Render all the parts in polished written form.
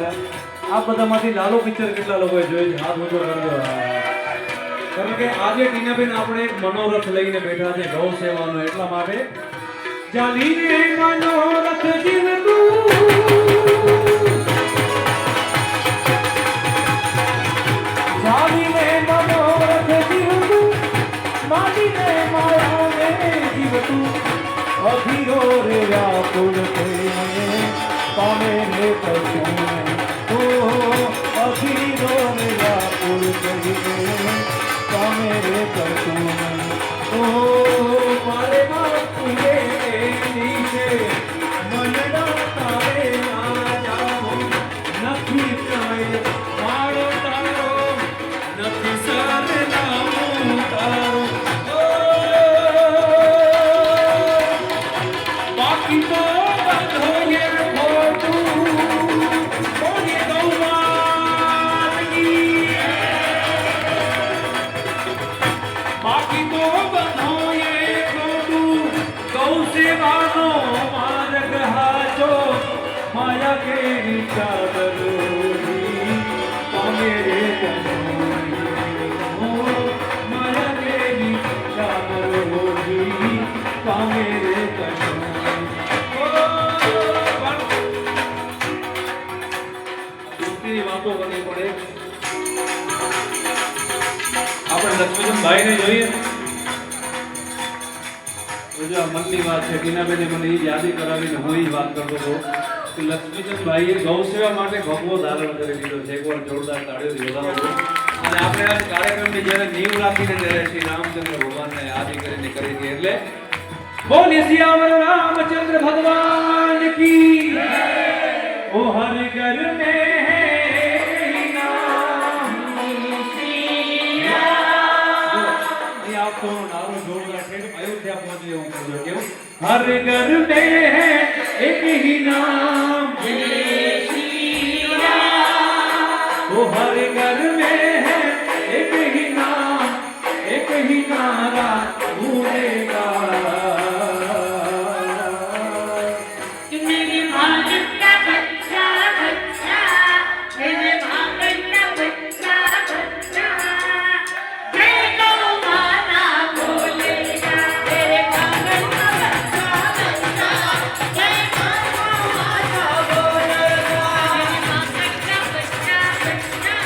આ બધામાંથી લાલો પિક્ચર કેટલા લોકોએ જોઈ છે? હાથ ઊંચો કરજો. કારણ કે આજે ટીનાબેન આપણે એક મનોરથ લઈને બેઠા છે ગૌ સેવાનો, એટલા માટે ચાલીને મનોરથ જીવતું ચાલીને મનોરથ જીવતું માલીને માયાને જીવતું અધીરો રે વ્યાકુળ થઈને પામે રે કશું ઓ અધીરો રે વ્યાકુળ થઈને પામે રે કશું ઓ મારે મારે નીચે મનડા તારે ના જાઓ નથી કાય મારો તારો નથી સરનામું તારો બાકી તો બધોય ખોટું કોને ગૌવાનગી બાકી તો બધોય ખોટું ગૌ સેવાનો માર્ગ હાચો માયા કેરી ચાદરોની પામે રે માયા કેરી ચાદરોની પામે રે વાતો કરવી પડે. આપણે લક્ષ્મીચંદભાઈને જોઈએ જો આ મનની વાત છે. ટીનાબેને મને એ યાદી કરાવીને હું એ વાત કરતો હતો કે લક્ષ્મીચંદભાઈએ ગૌ સેવા માટે ભગવો ધારણ કરી દીધો છે. એકવાર જોરદાર તાળીઓથી વધાવો. અને આપણે આ કાર્યક્રમની જ્યારે નીવ રાખીને ત્યારે શ્રી રામચંદ્ર ભગવાનને યાદી કરીને કરી હતી. એટલે બોલે સિયાવર રામચંદ્ર ભગવાન કી ઓ હર ઘર મે हर घर में है एक ही नाम वो हर घर में है एक ही नाम एक ही नारा भूलेगा मेरे भारत का बच्चा बच्चा मेरे भारत का बच्चा बच्चा जय गौ माता बोलेगा मेरे भारत का बच्चा बच्चा जय गौ माता बोलेगा मेरे भारत का बच्चा बच्चा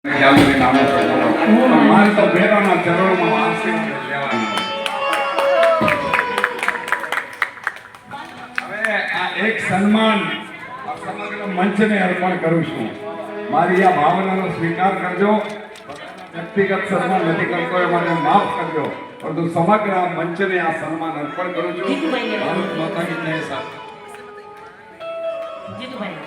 ખ્યાલ કરીને આવો છો બોલો. પણ મારે તો ભેરાના ચરણોમાં આશીર્વાદ લેવાનો. હવે આ એક સન્માન આ સમગ્ર મંચને અર્પણ કરું છું. મારી આ ભાવનાનો સ્વીકાર કરજો. વ્યક્તિગત સન્માન નથી કરતો એ મને માફ કરજો, પરંતુ સમગ્ર આ મંચને આ સન્માન અર્પણ કરું છું. ભારત માતા કી જય સાહેબ. જીતુભાઈ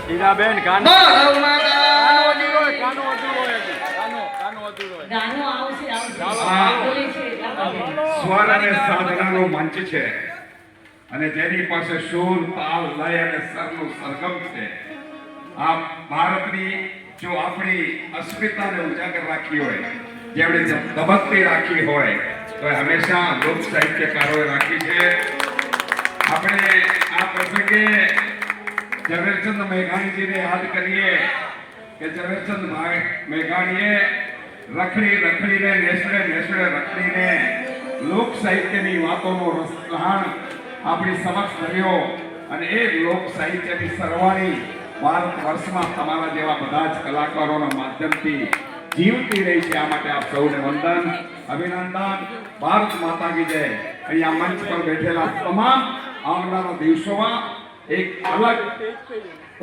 હીરાબેન કાનો ગાનો આવશે હા. બોલે છે સ્વર અને સાધનાનો મંચ છે અને જેની પાસે સુર, તાલ, લય અને સરનું સરગમ છે. આ ભારતની જો આપણી અસ્મિતાને ઉજાગર રાખી હોય, જેમણે ધબકતી રાખી હોય, તો એ હંમેશા લોક સાહિત્યકારોએ રાખી છે. આપણે આ પ્રસંગે ઝવેરચંદ મેઘાણીજીને યાદ કરીએ કે ઝવેરચંદ મેઘાણીએ રખડી રખડીને નેસડે નેસડે રખડીને લોક સાહિત્યની વાતોનો રસધાણ આપણી સમક્ષ ધર્યો અને એ લોક સાહિત્યની સરવાણી ભારત વર્ષમાં તમારા જેવા બધા જ કલાકારોના માધ્યમથી જીવતી રહી છે. આ માટે આપ સૌને વંદન, અભિનંદન. ભારત માતા કી જય. અહીંયા મંચ પર બેઠેલા તમામ આવનારા દિવસોમાં એક અલગ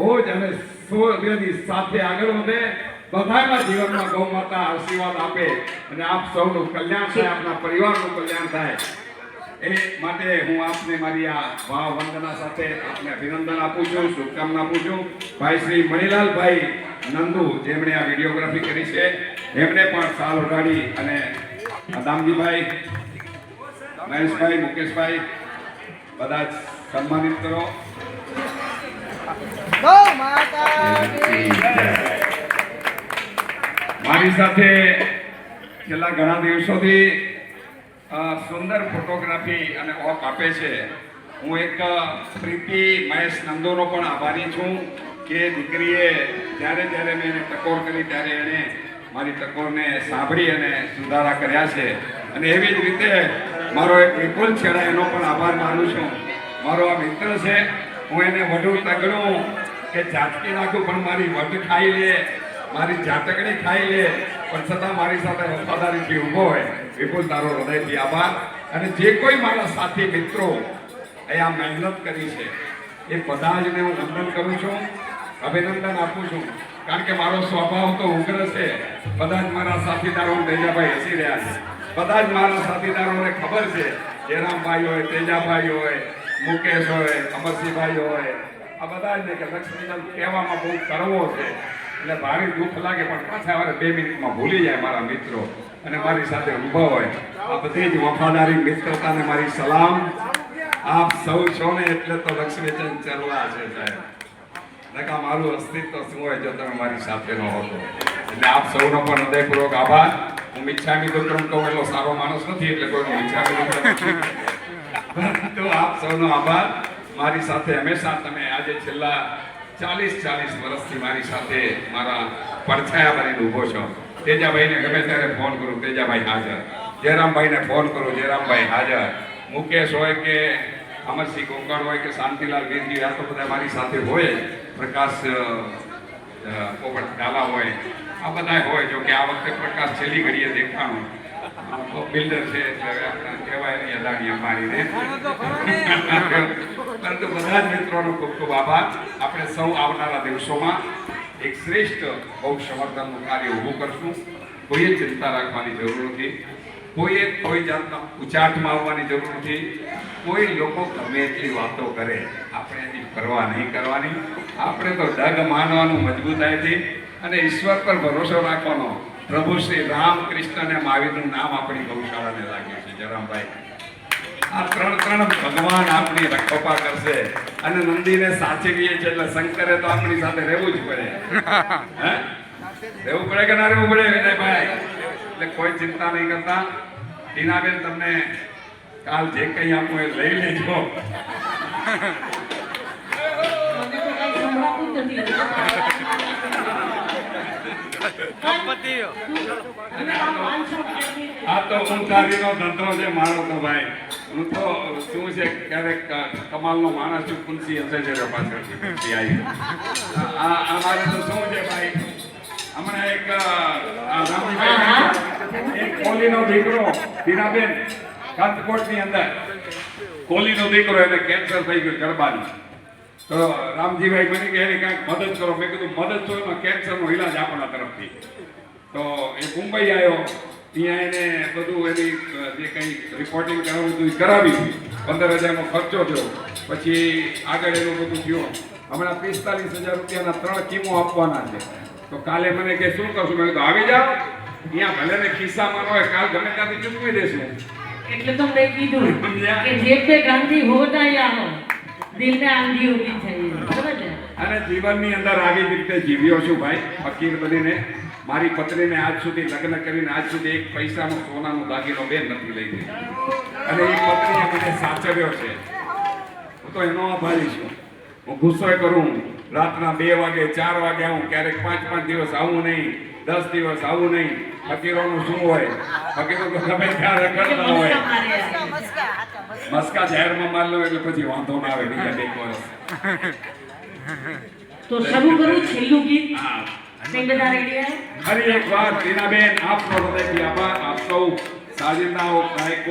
ઓજ અને સૂર્યની સાથે આગળ વધે, બધાના જીવનમાં ગૌ માતા આશીર્વાદ આપે અને આપ સૌનું કલ્યાણ થાય, આપના પરિવારનું કલ્યાણ થાય. એ માટે હું આપને મારી આ ભાવ વંદના સાથે આપને અભિનંદન આપું છું, શુભકામના આપું છું. ભાઈ શ્રી મણિલાલભાઈ નંદુ, જેમણે આ વિડીયોગ્રાફી કરી છે, એમને પણ સાલ ઉડાડી અને દામજીભાઈ, મહેશભાઈ, મુકેશભાઈ બધા જ સન્માનિત કરો. મારી સાથે છેલ્લા ઘણા દિવસોથી સુંદર ફોટોગ્રાફી અને ઓપ આપે છે. હું એક પ્રીતિ મહેશ નંદોનો પણ આભારી છું કે દીકરીએ જ્યારે જ્યારે મેં એને ટકોર કરી ત્યારે એણે મારી ટકોરને સાંભળી અને સુધારા કર્યા છે. અને એવી જ રીતે મારો એક વિપુલ છેડા, એનો પણ આભાર માનું છું. મારો આ મિત્ર છે, હું એને વધુ તગડું કે ઝાટકી નાખું પણ મારી વટ ખાઈ લે, મારી ઝાટકડી ખાઈ લે, પણ છતાં મારી સાથે વફાદારીથી ઊભો હોય. વિપુલ, તારો હૃદયથી આભાર. અને જે કોઈ મારા સાથી મિત્રો એ આ મહેનત કરી છે એ બધા જને હું વંદન કરું છું, અભિનંદન આપું છું. કારણ કે મારો સ્વભાવ તો ઉગ્ર છે. બધા જ મારા સાથીદારો, તેજાભાઈ હસી રહ્યા છે, બધા જ મારા સાથીદારોને ખબર છે. જયરામભાઈ હોય, તેજાભાઈ હોય, મુકેશ હોય, અમરસિંહભાઈ હોય, આ બધા જ ને કે લક્ષ્મીચંદ કહેવામાં બહુ કરવો છે એટલે ભારે દુઃખ લાગે, પણ પાછા વારે 2 મિનિટમાં ભૂલી જાય મારા મિત્રો અને મારી સાથે ઊભા હોય. આ બધી જ વફાદારી, મિત્રતાને મારી સલામ. આપ સૌ છો ને એટલે તો લક્ષ્મીચંદ ચરલા છે સાહેબ. નકા મારું અસ્તિત્વ શું હોય જો તમે મારી સાથે ન હોતો. એટલે આપ સૌનો પણ હૃદયપૂર્વક આભાર. હું મિચ્છામી દુક્કડમ કહું એટલો સારો માણસ નથી એટલે કોઈનો મિચ્છામી દુક્કડમ, પરંતુ આપ સૌનો આભાર. મારી સાથે હંમેશા તમે આજે છેલ્લા 40 વર્ષથી મારી સાથે મારા પડછાયા બનીને ઊભો છો. તેજાભાઈને ગમે ત્યારે ફોન કરું, તેજાભાઈ હાજર. જયરામભાઈને ફોન કરું, જયરામભાઈ હાજર. મુકેશ હોય કે અમરસિંહ કોકર હોય કે શાંતિલાલ વીરજી, આ તો બધા મારી સાથે હોય. પ્રકાશ પોપટ ડાલા હોય, આ બધા હોય. જો કે આ વખતે પ્રકાશ છેલ્લી ઘડીએ દેખાણું બિલ્ડર છે એટલે હવે આપણે કહેવાય નહીં અદાણી અંબાણીને. પરંતુ બધા જ મિત્રોનો ખૂબ ખૂબ આભાર. આપણે સૌ આવનારા દિવસોમાં એક શ્રેષ્ઠ ગૌ સંવર્ધનનું કાર્ય ઊભું કરશું. કોઈએ ચિંતા રાખવાની જરૂર નથી, કોઈએ કોઈ જાતના ઉચાટમાં આવવાની જરૂર નથી. કોઈ લોકો ગમે એટલી વાતો કરે, આપણે એની પરવા નહીં કરવાની. આપણે તો ડગ માનવાનું મજબૂતાઈથી અને ઈશ્વર પર ભરોસો રાખવાનો. પ્રભુ શ્રી રામ, કૃષ્ણ અને મહાવીરનું નામ આપણી ગૌશાળાને લાગ્યું છે. જયરામભાઈ, આ ત્રણ ભગવાન આપણી રક્ષોપા કરશે અને નંદીને સાચવીએ છે એટલે શંકરે તો આપણી સાથે રહેવું જ પડે. હે, રહેવું પડે કે ના રહેવું પડે વિનયભાઈ? એટલે કોઈ ચિંતા નહીં કરતા. ટીનાબેન, તમને કાલ જે કંઈ આપું એ લઈ લેજો. મને તો કઈ સંભળાતું જ નથી. આ તો ઊંચારીનો ધંધો છે મારો તો ભાઈ. હું તો શું છે ક્યારેક કમાલનો માણસ છું, કુંસી હશે જરા પાછળથી કુંસી આવી. આ મારે તો શું છે ભાઈ, હમણાં એક રામજીભાઈ એક કોલીનો દીકરો હીરાબેન કાંતકોટની અંદર કોલીનો દીકરો એને કેન્સર થઈ ગયું ગરબાનું. તો રામજીભાઈ મને કે એની કાંઈક મદદ કરો. મેં કીધું મદદ તો એમાં કેન્સરનો ઈલાજ આપણા તરફથી. તો એ મુંબઈ આવ્યો, ત્યાં એને બધું એની જે કંઈ રિપોર્ટિંગ કરાવવું હતું એ કરાવી. 15,000નો ખર્ચો થયો. પછી આગળ એનું બધું થયું. હમણાં 45,000 રૂપિયાના 3 કીમો આપવાના છે. તો કાલે મને કે શું કરશું? મેં કીધું આવી જાઓ, ત્યાં ભલે ને ખિસ્સામાં ન હોય, કાલ ગમે ત્યાંથી ચૂકવી દેશું. એટલે તો મેં કીધું કે જેબ पे ગાંધી હોતા યા દિલ में आंधी होनी चाहिए. બરાબર છે? અને જીવનની અંદર આવી રીતે જીવ્યો છું ભાઈ, ફકીર બનીને. મારી પત્નીને આજ સુધી લગ્ન કરીને આજ સુધી એક પૈસાનો સોનાનો દાગીનો બેન નથી લઈ ગઈ. અને એ પત્નીએ મને સાચવ્યો છે. હું તો એનો આભારી છું. હું ગુસ્સો કરું, રાતના 2 વાગે 4 વાગે આવું, ક્યારેક 5 દિવસ આવું નહીં, 10 દિવસ આવું નહીં. ફકીરોનું શું હોય, ફકીરો તો ગમે ત્યારે કરતા હોય. મસ્કા જાહેરમાં માર લો એટલે પછી વાંધો ના આવે બીજા 2 વર્ષ. તો શરૂ કરું છેલ્લું ગીત. હા, સિંગ બધા રેડી? ફરી એક વાર ટીનાબેન આપનો હૃદયથી આભાર. આપ સૌ સાજિંદાઓ ગાયકો